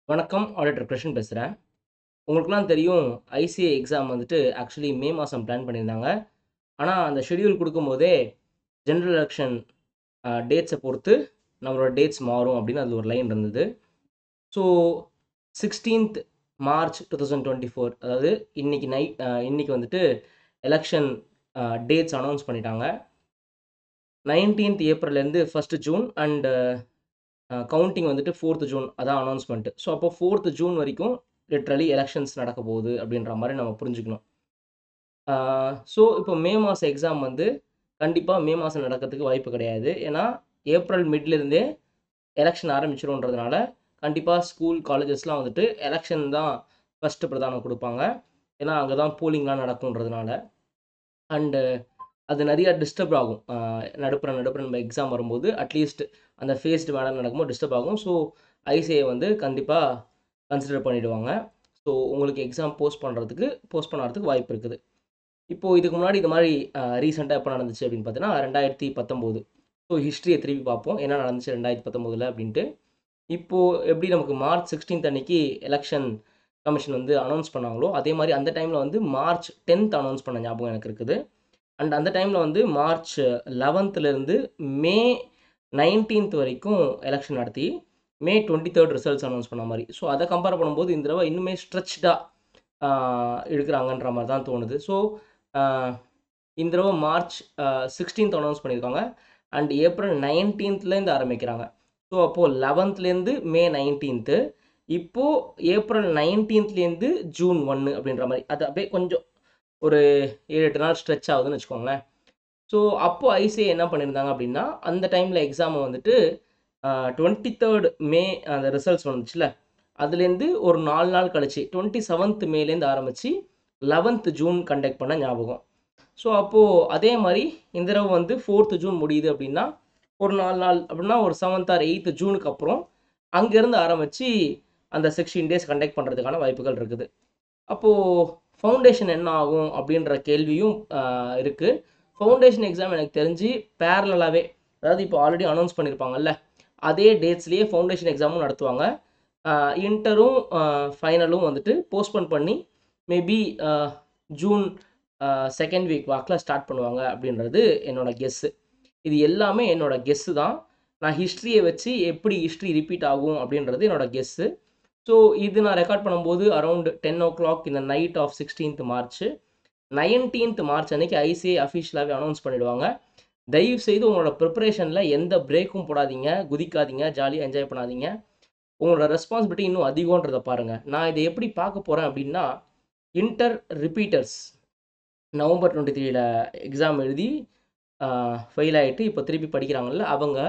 வணக்கம். ஆடிட்டர் கிருஷ்ணன் பேசுறேன். உங்களுக்கெல்லாம் தெரியும், ஐசிஏ எக்ஸாம் வந்துட்டு ஆக்சுவலி மே மாசம் பிளான் பண்ணியிருந்தாங்க. ஆனா, அந்த ஷெட்யூல் குடுக்கும்போதே, ஜெனரல் எலக்ஷன் டேட்ஸ பொறுத்து நம்மளோட டேட்ஸ் மாறும் அப்படின்னு அதுல ஒரு லைன் இருந்தது. ஸோ 16த் மார்ச் 2024 அதாவது இன்னைக்கு வந்துட்டு எலக்ஷன் டேட்ஸ் அனௌன்ஸ் பண்ணிட்டாங்க. 19த் ஏப்ரல்லேருந்து 1 ஜூன் அண்ட் கவுண்டிங் வந்துட்டு 4th ஜூன் அதான் அனௌன்ஸ்மெண்ட். ஸோ அப்போ 4th ஜூன் வரைக்கும் லிட்ரலி எலெக்ஷன்ஸ் நடக்க போகுது அப்படின்ற மாதிரி நம்ம புரிஞ்சுக்கணும். ஸோ இப்போ மே மாதம் எக்ஸாம் வந்து கண்டிப்பாக மே மாதம் நடக்கிறதுக்கு வாய்ப்பு கிடையாது. ஏன்னா ஏப்ரல் மிட்லேருந்தே எலெக்ஷன் ஆரம்பிச்சிடும்ன்றதுனால கண்டிப்பாக ஸ்கூல் காலேஜஸ்லாம் வந்துட்டு எலெக்ஷன் தான் ஃபஸ்ட்டு பிரதானம் கொடுப்பாங்க. ஏன்னா அங்கே தான் போலிங்லாம் நடக்கும்ன்றதுனால. அண்டு அது நிறையா டிஸ்டர்ப் ஆகும். நடுப்புற நம்ம எக்ஸாம் வரும்போது அட்லீஸ்ட் அந்த ஃபேஸ்டு மேடம் நடக்கும்போது டிஸ்டர்ப் ஆகும். ஸோ ஐசிஏ வந்து கண்டிப்பாக கன்சிடர் பண்ணிவிடுவாங்க. ஸோ உங்களுக்கு எக்ஸாம் போஸ்ட் பண்ணுறதுக்கு வாய்ப்பு இருக்குது. இப்போது இதுக்கு முன்னாடி இது மாதிரி ரீசெண்டாக எப்போ நடந்துச்சு அப்படின்னு பார்த்தீங்கன்னா 2019. ஸோ ஹிஸ்ட்ரியை திருப்பி பார்ப்போம் என்ன நடந்துச்சு 2019 அப்படின்ட்டு. இப்போது எப்படி நமக்கு மார்ச் 16 அன்னைக்கு எலெக்ஷன் கமிஷன் வந்து அனௌன்ஸ் பண்ணாங்களோ அதே மாதிரி அந்த டைமில் வந்து மார்ச் 10 அனௌன்ஸ் பண்ண ஞாபகம் எனக்கு இருக்குது. அண்ட் அந்த டைமில் வந்து மார்ச் 11லேருந்து மே 19th வரைக்கும் எலெக்ஷன் நடத்தி மே 23 ரிசல்ட்ஸ் அனௌன்ஸ் பண்ண மாதிரி. ஸோ அதை கம்பேர் பண்ணும்போது இந்த தடவை இன்னுமே ஸ்ட்ரெச்டாக எடுக்கிறாங்கன்ற மாதிரி தான் தோணுது. ஸோ இந்த தடவை மார்ச் 16th அனௌன்ஸ் பண்ணியிருக்காங்க அண்ட் ஏப்ரல் 19th ஆரம்பிக்கிறாங்க. ஸோ அப்போது 11th மே 19th, இப்போது ஏப்ரல் 19th ஜூன் 1 அப்படின்ற மாதிரி. அது அப்படியே கொஞ்சம் ஒரு 7-8 நாள் ஸ்ட்ரெச் ஆகுதுன்னு வச்சுக்கோங்களேன். ஸோ அப்போது ஐசிஏ என்ன பண்ணியிருந்தாங்க அப்படின்னா அந்த டைமில் எக்ஸாமை வந்துட்டு 23rd மே அந்த ரிசல்ட்ஸ் வந்துச்சுல அதுலேருந்து ஒரு 4 நாள் கழிச்சு 27th மேலேருந்து ஆரம்பித்து 11th ஜூன் கண்டக்ட் பண்ண ஞாபகம். ஸோ அப்போது அதே மாதிரி இந்த தடவை வந்து 4th ஜூன் முடியுது அப்படின்னா ஒரு 4 நாள் அப்படின்னா ஒரு 7th or 8th ஜூனுக்கு அப்புறம் அங்கேருந்து ஆரம்பித்து அந்த 16 days கண்டக்ட் பண்ணுறதுக்கான வாய்ப்புகள் இருக்குது. அப்போது ஃபவுண்டேஷன் என்ன ஆகும் அப்படின்ற கேள்வியும் இருக்குது. ஃபவுண்டேஷன் எக்ஸாம் எனக்கு தெரிஞ்சு பேரலாகவே, அதாவது இப்போ ஆல்ரெடி அனௌன்ஸ் பண்ணியிருப்பாங்கல்ல அதே டேட்ஸ்லேயே ஃபவுண்டேஷன் எக்ஸாமும் நடத்துவாங்க. இன்டரும் ஃபைனலும் வந்துட்டு போஸ்ட்போன் பண்ணி மேபி ஜூன் 2nd வீக் வாக்கில் ஸ்டார்ட் பண்ணுவாங்க அப்படின்றது என்னோடய கெஸ்ஸு. இது எல்லாமே என்னோடய கெஸ்ஸு தான். நான் ஹிஸ்ட்ரியை வச்சு எப்படி ஹிஸ்ட்ரி ரிப்பீட் ஆகும் அப்படின்றது என்னோடய கெஸ்ஸு. ஸோ இது நான் ரெக்கார்ட் பண்ணும்போது அரௌண்ட் 10 o'clock இந்த night of 16th March. 19th March அன்னைக்கு ஐசிஏ அஃபிஷியலாகவே அனௌன்ஸ் பண்ணிவிடுவாங்க. தயவு செய்து உங்களோட ப்ரிப்பரேஷனில் எந்த பிரேக்கும் போடாதீங்க, குதிக்காதீங்க, ஜாலியாக என்ஜாய் பண்ணாதீங்க. உங்களோட ரெஸ்பான்சிபிலிட்டி இன்னும் அதிகன்றதை பாருங்கள். நான் இதை எப்படி பார்க்க போகிறேன் அப்படின்னா, இன்டர் ரிப்பீட்டர்ஸ் நவம்பர் 23 எக்ஸாம் எழுதி ஃபெயில் ஆகிட்டு இப்போ திருப்பி படிக்கிறாங்கல்ல, அவங்க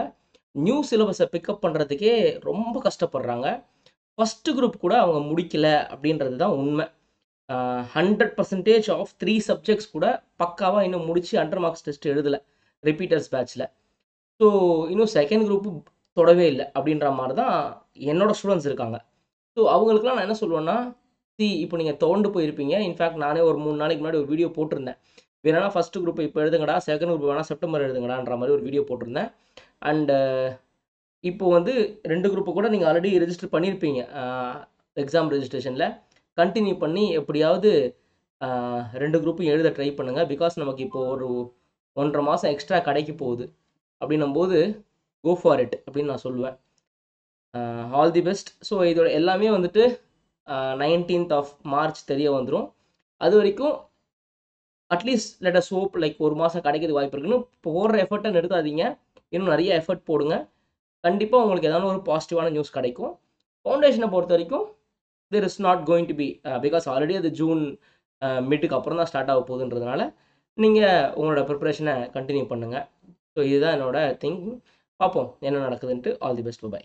நியூ சிலபஸை பிக்கப் பண்ணுறதுக்கே ரொம்ப கஷ்டப்படுறாங்க. ஃபஸ்ட்டு குரூப் கூட அவங்க முடிக்கல அப்படின்றது தான் உண்மை. 100% ஆஃப் 3 சப்ஜெக்ட்ஸ் கூட பக்காவாக இன்னும் முடித்து அண்டர் மார்க்ஸ் டெஸ்ட் எழுதலை ரிப்பீட்டர்ஸ் பேட்சில். ஸோ இன்னும் செகண்ட் குரூப்பு தொடவே இல்லை அப்படின்ற மாதிரி தான் என்னோடய ஸ்டூடெண்ட்ஸ் இருக்காங்க. ஸோ அவங்களுக்குலாம் நான் என்ன சொல்லுவேன்னா, இப்போ நீங்கள் தோண்டு போயிருப்பீங்க. இன்ஃபேக்ட் நானே ஒரு 3 நாளைக்கு முன்னாடி ஒரு வீடியோ போட்டிருந்தேன். வேணா ஃபஸ்ட்டு குரூப் இப்போ எழுதுங்கடா, செகண்ட் குரூப் வேணால் செப்டம்பர் எழுதுங்கடான்ற மாதிரி ஒரு வீடியோ போட்டிருந்தேன். அண்டு இப்போ வந்து 2 குரூப்பு கூட நீங்கள் ஆல்ரெடி ரெஜிஸ்டர் பண்ணியிருப்பீங்க எக்ஸாம் ரெஜிஸ்ட்ரேஷனில். கண்டினியூ பண்ணி எப்படியாவது 2 குரூப்பும் எழுத ட்ரை பண்ணுங்கள். பிகாஸ் நமக்கு இப்போது ஒரு 1.5 மாதம் எக்ஸ்ட்ரா கிடைக்க போகுது. அப்படின்னும்போது கோ ஃபார் இட் அப்படின்னு நான் சொல்லுவேன். All the best. ஸோ இதோட எல்லாமே வந்துட்டு 19th ஆஃப் மார்ச் தெரிய வந்துடும். அது வரைக்கும் at least let us hope like ஒரு மாதம் கிடைக்கிறது வாய்ப்பு இருக்குன்னு போடுற எஃபர்ட்டை நிறுத்தாதீங்க. இன்னும் நிறைய எஃபர்ட் போடுங்க. கண்டிப்பாக உங்களுக்கு ஏதாவது ஒரு பாசிட்டிவான நியூஸ் கிடைக்கும். ஃபவுண்டேஷனை பொறுத்த வரைக்கும் there is not going to be, because already அது ஜூன் மிட்டுக்கு அப்புறம் தான் ஸ்டார்ட் ஆக போகுதுன்றதுனால நீங்கள் உங்களோட ப்ரிப்பரேஷனை கண்டினியூ பண்ணுங்கள். ஸோ இதுதான் என்னோட திங். பார்ப்போம் என்ன நடக்குதுன்ட்டு. All the best. பை.